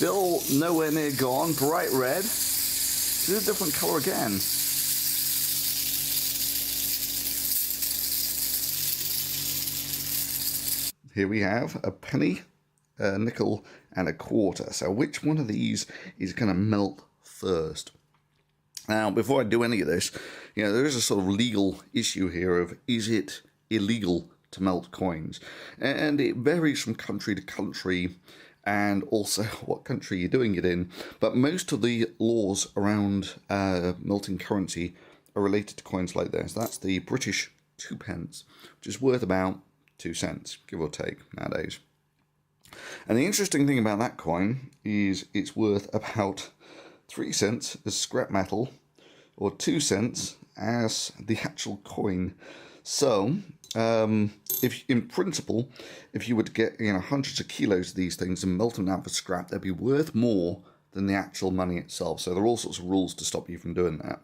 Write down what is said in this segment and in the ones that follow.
Still nowhere near gone. Bright red. This is a different colour again. Here we have a penny, a nickel, and a quarter. So which one of these is going to melt first? Now, before I do any of this, there is a sort of legal issue here of, is it illegal to melt coins? And it varies from country to country, and also what country you're doing it in. But most of the laws around melting currency are related to coins like this. That's the British 2p, which is worth about 2 cents, give or take, nowadays. And the interesting thing about that coin is it's worth about 3 cents as scrap metal, or 2 cents as the actual coin. So, if in principle, if you were to get hundreds of kilos of these things and melt them down for scrap, they'd be worth more than the actual money itself. So there are all sorts of rules to stop you from doing that.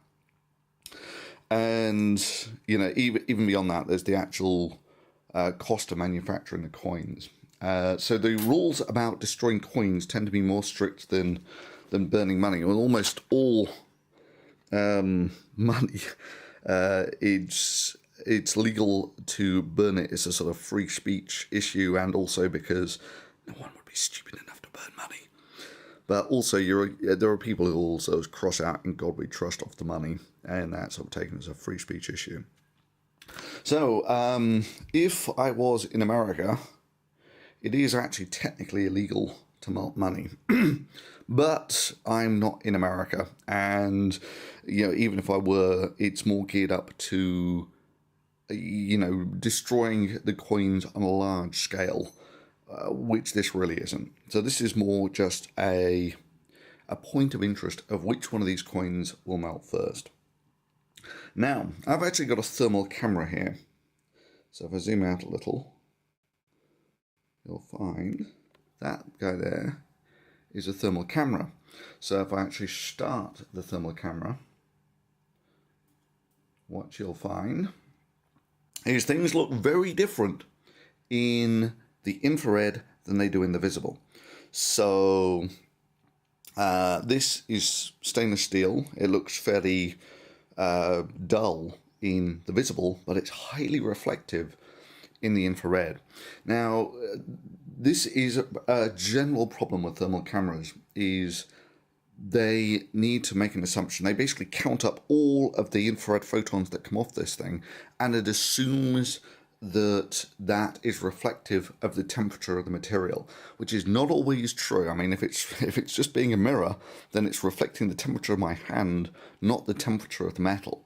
And even beyond that, there's the actual cost of manufacturing the coins. So the rules about destroying coins tend to be more strict than burning money. Well, almost all money, it's legal to burn it. It's a sort of free speech issue, and also because no one would be stupid enough to burn money. But also, there are people who also cross out "In God We Trust" off the money, and that's sort of taken as a free speech issue. So, if I was in America, it is actually technically illegal to melt money. But I'm not in America, and even if I were, it's more geared up to destroying the coins on a large scale, which this really isn't. So this is more just a point of interest of which one of these coins will melt first. Now, I've actually got a thermal camera here. So if I zoom out a little, you'll find that guy there is a thermal camera. So if I actually start the thermal camera, what you'll find is things look very different in the infrared than they do in the visible. So this is stainless steel. It looks fairly dull in the visible, but it's highly reflective in the infrared. Now, this is a general problem with thermal cameras, is they need to make an assumption. They basically count up all of the infrared photons that come off this thing, and it assumes that that is reflective of the temperature of the material, which is not always true. I mean, if it's just being a mirror, then it's reflecting the temperature of my hand, not the temperature of the metal.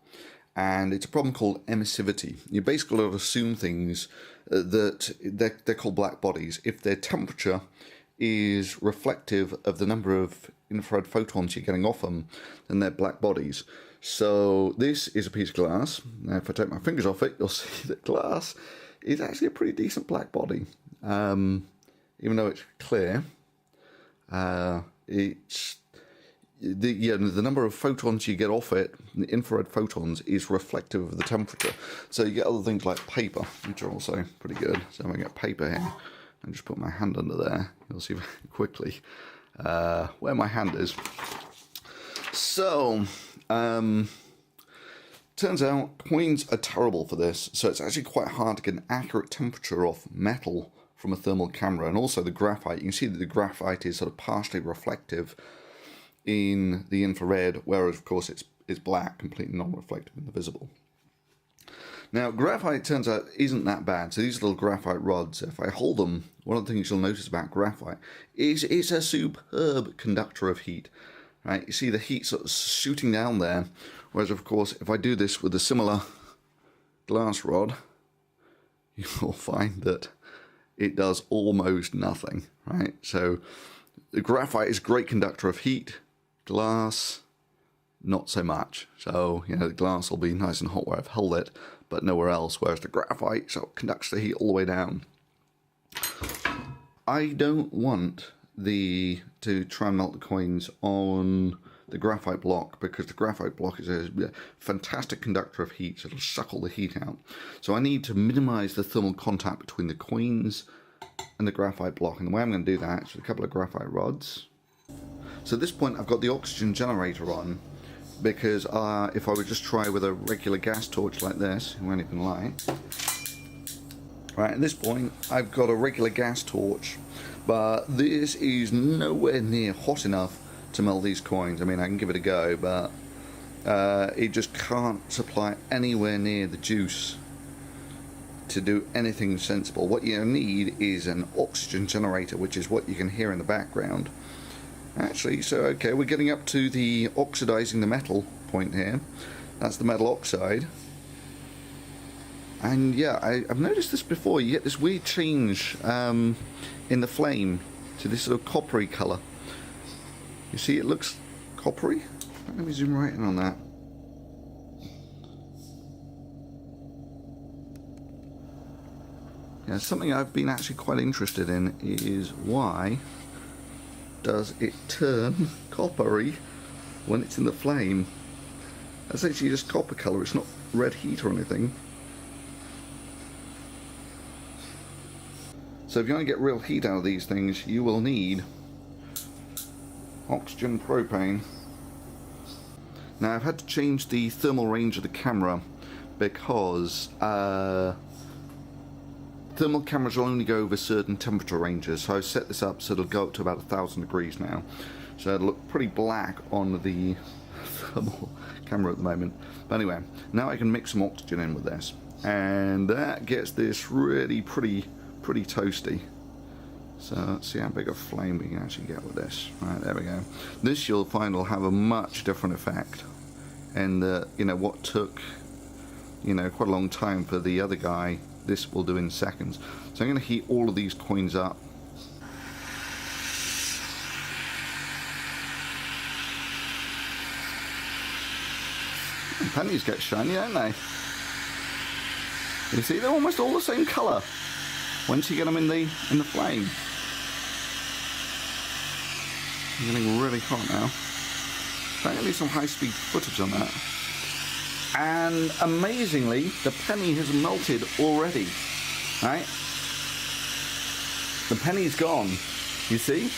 And it's a problem called emissivity. You basically got to assume things that they're called black bodies. If their temperature is reflective of the number of infrared photons you're getting off them, then they're black bodies. So this is a piece of glass. Now, if I take my fingers off it, you'll see that glass is actually a pretty decent black body. Even though it's clear, it's the number of photons you get off it, the infrared photons, is reflective of the temperature. So you get other things like paper, which are also pretty good. So if I get paper here, and just put my hand under there, you'll see very quickly where my hand is. So, turns out coins are terrible for this. So it's actually quite hard to get an accurate temperature off metal from a thermal camera. And also the graphite, you can see that the graphite is sort of partially reflective in the infrared, whereas of course it's black, completely non-reflective in the visible. Now, graphite, turns out, isn't that bad. So these little graphite rods, if I hold them, one of the things you'll notice about graphite is it's a superb conductor of heat. Right? You see the heat sort of shooting down there, whereas of course if I do this with a similar glass rod, you'll find that it does almost nothing. Right? So the graphite is a great conductor of heat. Glass, not so much. So, the glass will be nice and hot where I've held it, but nowhere else, whereas the graphite sort of conducts the heat all the way down. I don't want to try and melt the coins on the graphite block, because the graphite block is a fantastic conductor of heat, so it'll suck all the heat out. So I need to minimize the thermal contact between the coins and the graphite block, and the way I'm going to do that is with a couple of graphite rods. So at this point I've got the oxygen generator on, because if I would just try with a regular gas torch like this, it won't even light. Right, at this point I've got a regular gas torch, but this is nowhere near hot enough to melt these coins. I mean, I can give it a go, but it just can't supply anywhere near the juice to do anything sensible. What you need is an oxygen generator, which is what you can hear in the background. Actually, so okay, we're getting up to the oxidizing the metal point here. That's the metal oxide. And yeah, I've noticed this before. You get this weird change in the flame to this sort of coppery colour. You see, it looks coppery. Let me zoom right in on that. Yeah, something I've been actually quite interested in is why does it turn coppery when it's in the flame? That's actually just copper colour. It's not red heat or anything. So if you want to get real heat out of these things, you will need oxygen propane. Now I've had to change the thermal range of the camera because thermal cameras will only go over certain temperature ranges. So I've set this up so it'll go up to about 1,000 degrees now. So it'll look pretty black on the thermal camera at the moment. But anyway, now I can mix some oxygen in with this, and that gets this really pretty toasty. So let's see how big a flame we can actually get with this. Right, there we go. This you'll find will have a much different effect, and you know, what took, you know, quite a long time for the other guy, this will do in seconds. So I'm going to heat all of these coins up. Pennies get shiny, don't they? You see, they're almost all the same colour once you get them in the flame. I'm getting really hot now. I'm going to need some high-speed footage on that. And amazingly, the penny has melted already. Right? The penny's gone. You see?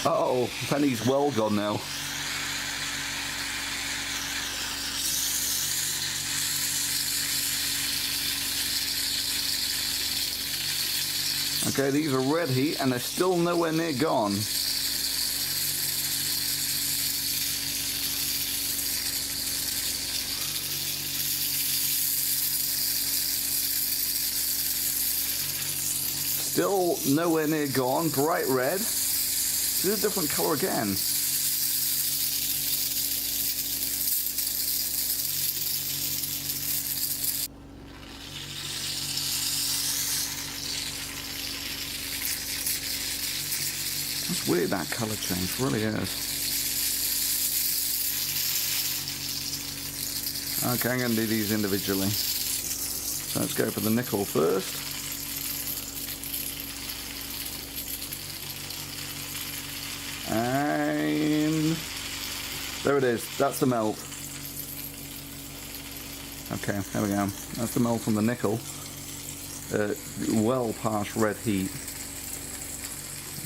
Uh-oh, penny's well gone now. Okay, these are red heat and they're still nowhere near gone. Still nowhere near gone, bright red. This is a different colour again. It's weird, that colour change, really is. Okay, I'm going to do these individually. So let's go for the nickel first. And there it is, that's the melt. Okay, there we go. That's the melt on the nickel. Well past red heat.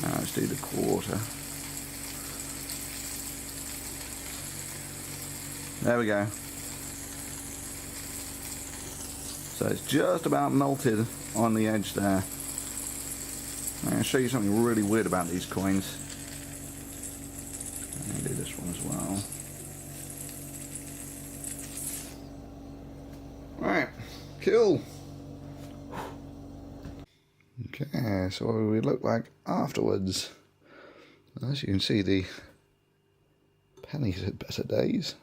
Now let's do the quarter. There we go. So it's just about melted on the edge there. I'm going to show you something really weird about these coins. I'm going to do this one as well. Right, cool. Okay, so what do we look like afterwards? As you can see, the penny's had better days.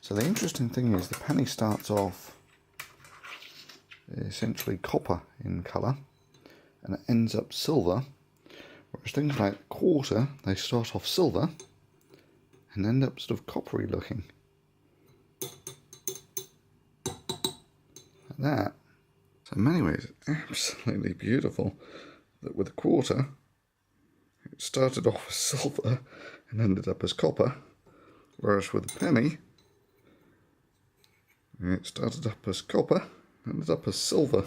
So the interesting thing is the penny starts off essentially copper in colour and it ends up silver, whereas things like quarter, they start off silver and end up sort of coppery looking. Like that. So in many ways it's absolutely beautiful that with a quarter it started off as silver and ended up as copper, whereas with a penny It started up as copper, ended up as silver.